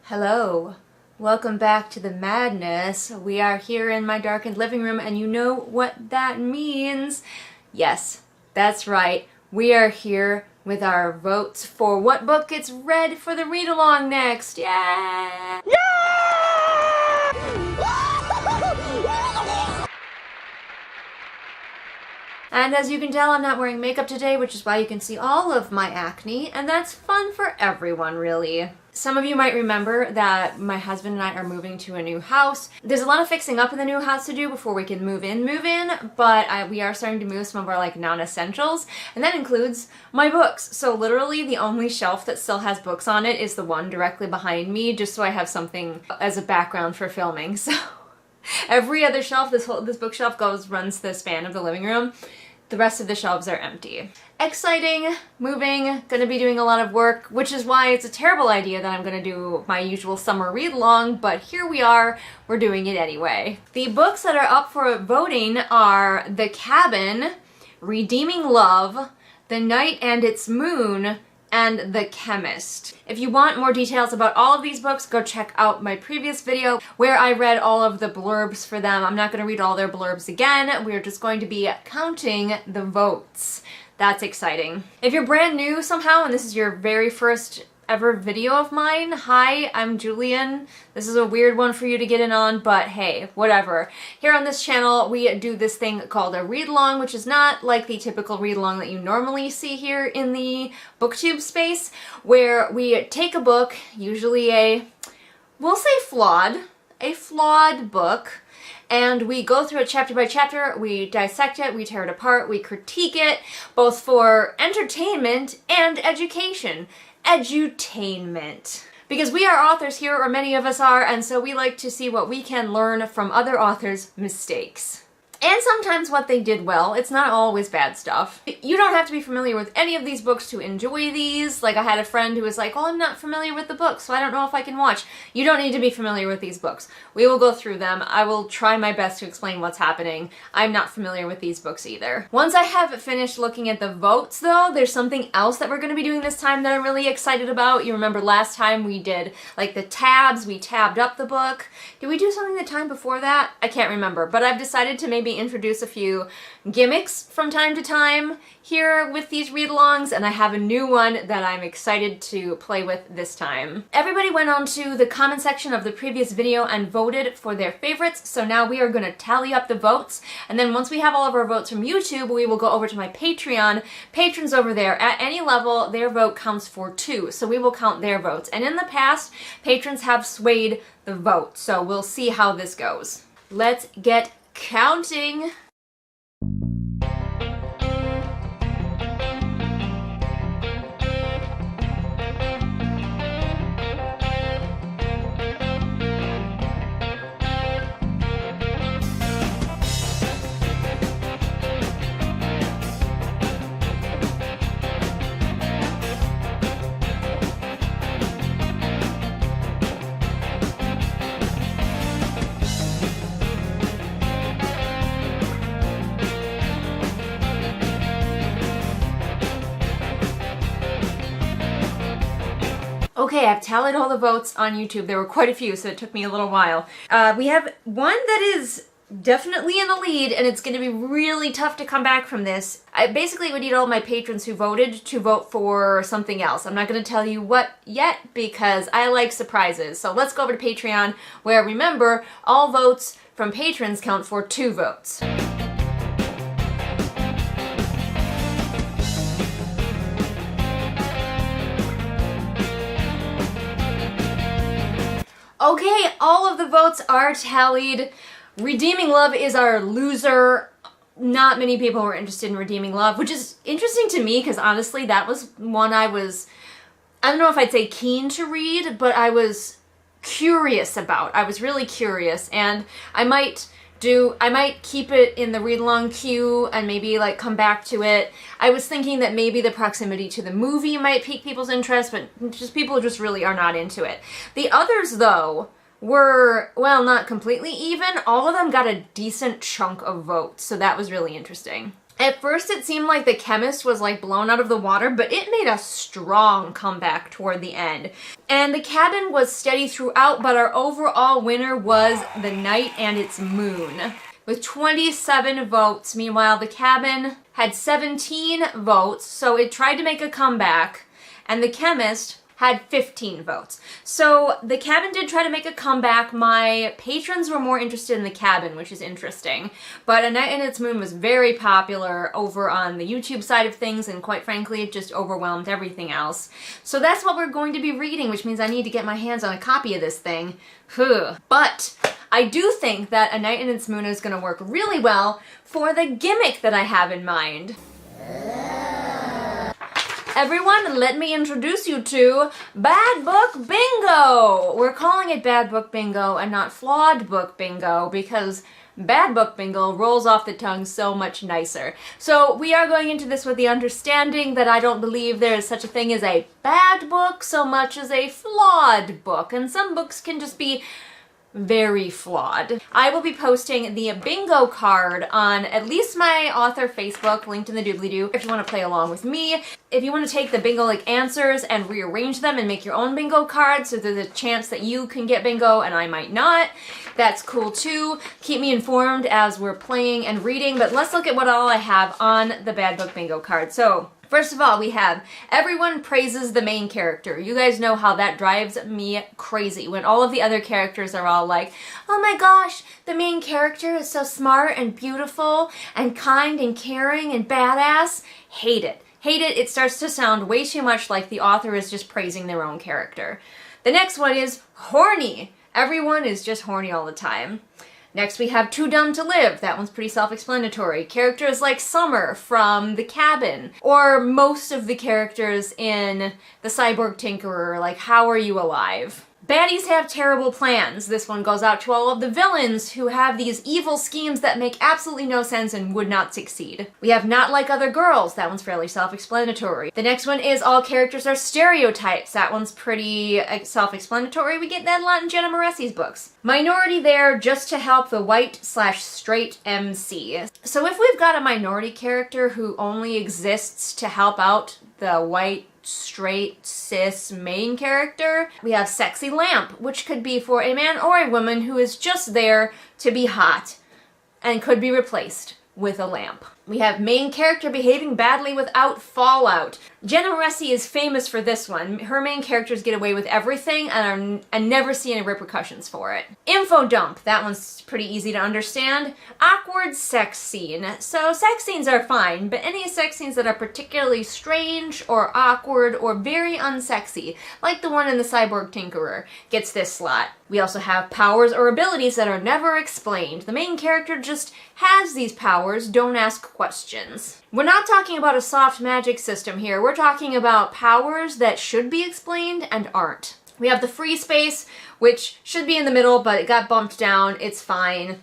Hello, welcome back to the madness. We are here in my darkened living room, and you know what that means. Yes, that's right. We are here with our votes for what book gets read for the read-along next. Yeah! And as you can tell, I'm not wearing makeup today, which is why you can see all of my acne, and that's fun for everyone, really. Some of you might remember that my husband and I are moving to a new house. There's a lot of fixing up in the new house to do before we can move in, but we are starting to move some of our non-essentials, and that includes my books. So literally the only shelf that still has books on it is the one directly behind me, just so I have something as a background for filming. So every other shelf, this bookshelf runs the span of the living room. The rest of the shelves are empty. Exciting, moving, gonna be doing a lot of work, which is why it's a terrible idea that I'm gonna do my usual summer read-along, but here we are, we're doing it anyway. The books that are up for voting are The Cabin, Redeeming Love, The Night and Its Moon, and The Chemist. If you want more details about all of these books, go check out my previous video where I read all of the blurbs for them. I'm not going to read all their blurbs again. We're just going to be counting the votes. That's exciting. If you're brand new somehow and this is your very first ever video of mine, hi, I'm Julian. This is a weird one for you to get in on, but hey, whatever. Here on this channel, we do this thing called a read-along, which is not like the typical read-along that you normally see here in the booktube space, where we take a book, usually we'll say a flawed book, and we go through it chapter by chapter, we dissect it, we tear it apart, we critique it, both for entertainment and education. Edutainment. Because we are authors here, or many of us are, and so we like to see what we can learn from other authors' mistakes. And sometimes what they did well. It's not always bad stuff. You don't have to be familiar with any of these books to enjoy these. Like, I had a friend who was like, oh, I'm not familiar with the book, so I don't know if I can watch. You don't need to be familiar with these books. We will go through them. I will try my best to explain what's happening. I'm not familiar with these books either. Once I have finished looking at the votes, though, there's something else that we're going to be doing this time that I'm really excited about. You remember last time we did, like, the tabs. We tabbed up the book. Did we do something the time before that? I can't remember, but I've decided to maybe introduce a few gimmicks from time to time here with these read-alongs, and I have a new one that I'm excited to play with this time. Everybody went on to the comment section of the previous video and voted for their favorites, so now we are going to tally up the votes, and then once we have all of our votes from YouTube, we will go over to my Patreon. Patrons over there, at any level, their vote counts for 2, so we will count their votes. And in the past, patrons have swayed the vote, so we'll see how this goes. Let's get counting. Okay, I've tallied all the votes on YouTube. There were quite a few, so it took me a little while. We have one that is definitely in the lead, and it's going to be really tough to come back from this. I basically would need all my patrons who voted to vote for something else. I'm not going to tell you what yet because I like surprises. So let's go over to Patreon, where, remember, all votes from patrons count for 2 votes. Okay, all of the votes are tallied. Redeeming Love is our loser. Not many people were interested in Redeeming Love, which is interesting to me because honestly that was one I don't know if I'd say keen to read, but I was curious about. I was really curious, and I might keep it in the read-along queue and maybe come back to it. I was thinking that maybe the proximity to the movie might pique people's interest, but people just really are not into it. The others, though, were, well, not completely even. All of them got a decent chunk of votes, so that was really interesting. At first it seemed like the chemist was like blown out of the water, but it made a strong comeback toward the end. And the cabin was steady throughout, but our overall winner was The Night and Its Moon, with 27 votes. Meanwhile, the cabin had 17 votes, so it tried to make a comeback, and the chemist had 15 votes. So the cabin did try to make a comeback. My patrons were more interested in the cabin, which is interesting. But A Night and Its Moon was very popular over on the YouTube side of things, and quite frankly, it just overwhelmed everything else. So that's what we're going to be reading, which means I need to get my hands on a copy of this thing. But I do think that A Night and Its Moon is going to work really well for the gimmick that I have in mind. Everyone, let me introduce you to Bad Book Bingo! We're calling it Bad Book Bingo and not Flawed Book Bingo because Bad Book Bingo rolls off the tongue so much nicer. So we are going into this with the understanding that I don't believe there is such a thing as a bad book so much as a flawed book, and some books can just be very flawed. I will be posting the bingo card on at least my author Facebook, linked in the doobly-doo, if you want to play along with me. If you want to take the bingo like answers and rearrange them and make your own bingo cards so there's a chance that you can get bingo and I might not, that's cool too. Keep me informed as we're playing and reading, but let's look at what all I have on the Bad Book Bingo card. So, first of all, we have everyone praises the main character. You guys know how that drives me crazy when all of the other characters are all like, oh my gosh, the main character is so smart and beautiful and kind and caring and badass. Hate it. Hate it. It starts to sound way too much like the author is just praising their own character. The next one is horny. Everyone is just horny all the time. Next we have Too Dumb to Live. That one's pretty self-explanatory. Characters like Summer from The Cabin, or most of the characters in The Cyborg Tinkerer, like How Are You Alive? Baddies have terrible plans. This one goes out to all of the villains who have these evil schemes that make absolutely no sense and would not succeed. We have Not Like Other Girls. That one's fairly self-explanatory. The next one is All Characters Are Stereotypes. That one's pretty self-explanatory. We get that a lot in Jenna Moressi's books. Minority there just to help the white/straight MC. So if we've got a minority character who only exists to help out the white, straight, cis main character, we have Sexy Lamp, which could be for a man or a woman who is just there to be hot and could be replaced with a lamp. We have main character behaving badly without fallout. Jenna Moresi is famous for this one. Her main characters get away with everything and never see any repercussions for it. Info dump. That one's pretty easy to understand. Awkward sex scene. So sex scenes are fine, but any sex scenes that are particularly strange or awkward or very unsexy, like the one in The Cyborg Tinkerer, gets this slot. We also have powers or abilities that are never explained. The main character just has these powers, don't ask questions. We're not talking about a soft magic system here. We're talking about powers that should be explained and aren't. We have the free space, which should be in the middle, but it got bumped down. It's fine.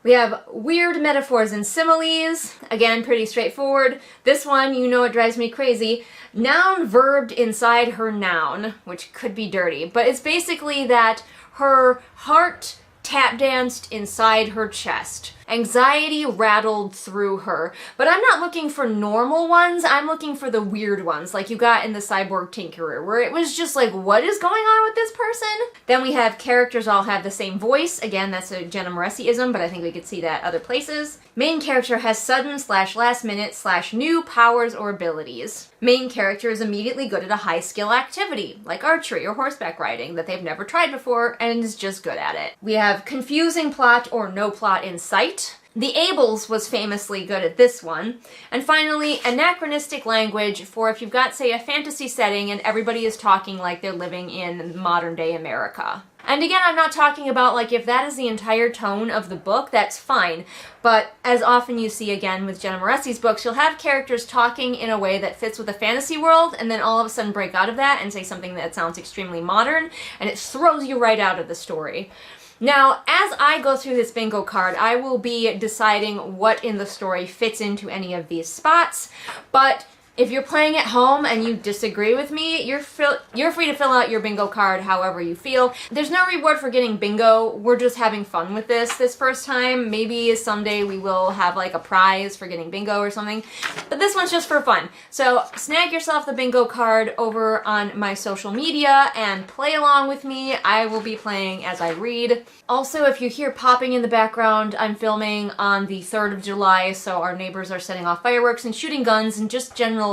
We have weird metaphors and similes. Again, pretty straightforward. This one, you know it drives me crazy. Noun verbed inside her noun, which could be dirty, but it's basically that her heart tap danced inside her chest. Anxiety rattled through her. But I'm not looking for normal ones, I'm looking for the weird ones, like you got in The Cyborg Tinkerer, where it was just like, what is going on with this person? Then we have characters all have the same voice. Again, that's a Jenna Moresi-ism, but I think we could see that other places. Main character has sudden/last-minute/new powers or abilities. Main character is immediately good at a high-skill activity, like archery or horseback riding, that they've never tried before and is just good at it. We have confusing plot or no plot in sight. The Ables was famously good at this one. And finally, anachronistic language for if you've got, say, a fantasy setting and everybody is talking like they're living in modern-day America. And again, I'm not talking about, like, if that is the entire tone of the book, that's fine. But as often you see, again, with Jenna Moresi's books, you'll have characters talking in a way that fits with a fantasy world, and then all of a sudden break out of that and say something that sounds extremely modern, and it throws you right out of the story. Now, as I go through this bingo card, I will be deciding what in the story fits into any of these spots, but If you're playing at home and you disagree with me, you're free to fill out your bingo card however you feel. There's no reward for getting bingo. We're just having fun with this first time. Maybe someday we will have like a prize for getting bingo or something. But this one's just for fun. So snag yourself the bingo card over on my social media and play along with me. I will be playing as I read. Also, if you hear popping in the background, I'm filming on the 3rd of July, so our neighbors are setting off fireworks and shooting guns and just general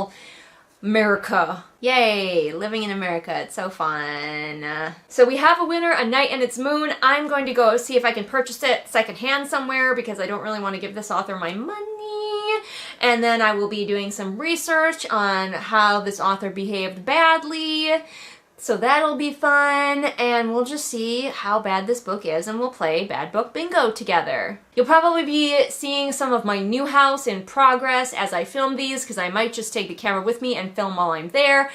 America. Yay, living in America, it's so fun. So we have a winner, A Night and Its Moon. I'm going to go see if I can purchase it secondhand somewhere because I don't really want to give this author my money. And then I will be doing some research on how this author behaved badly. So that'll be fun, and we'll just see how bad this book is, and we'll play Bad Book Bingo together. You'll probably be seeing some of my new house in progress as I film these, because I might just take the camera with me and film while I'm there.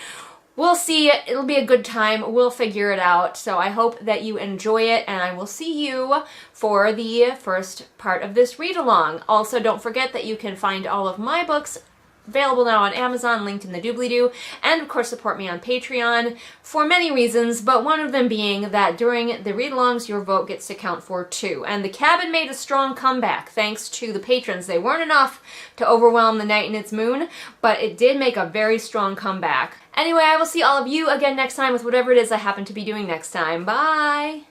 We'll see. It'll be a good time. We'll figure it out. So I hope that you enjoy it, and I will see you for the first part of this read-along. Also, don't forget that you can find all of my books available now on Amazon, linked in the doobly-doo, and of course support me on Patreon for many reasons, but one of them being that during the read-alongs your vote gets to count for 2. And The Cabin made a strong comeback thanks to the patrons. They weren't enough to overwhelm The Night and Its Moon, but it did make a very strong comeback. Anyway, I will see all of you again next time with whatever it is I happen to be doing next time. Bye!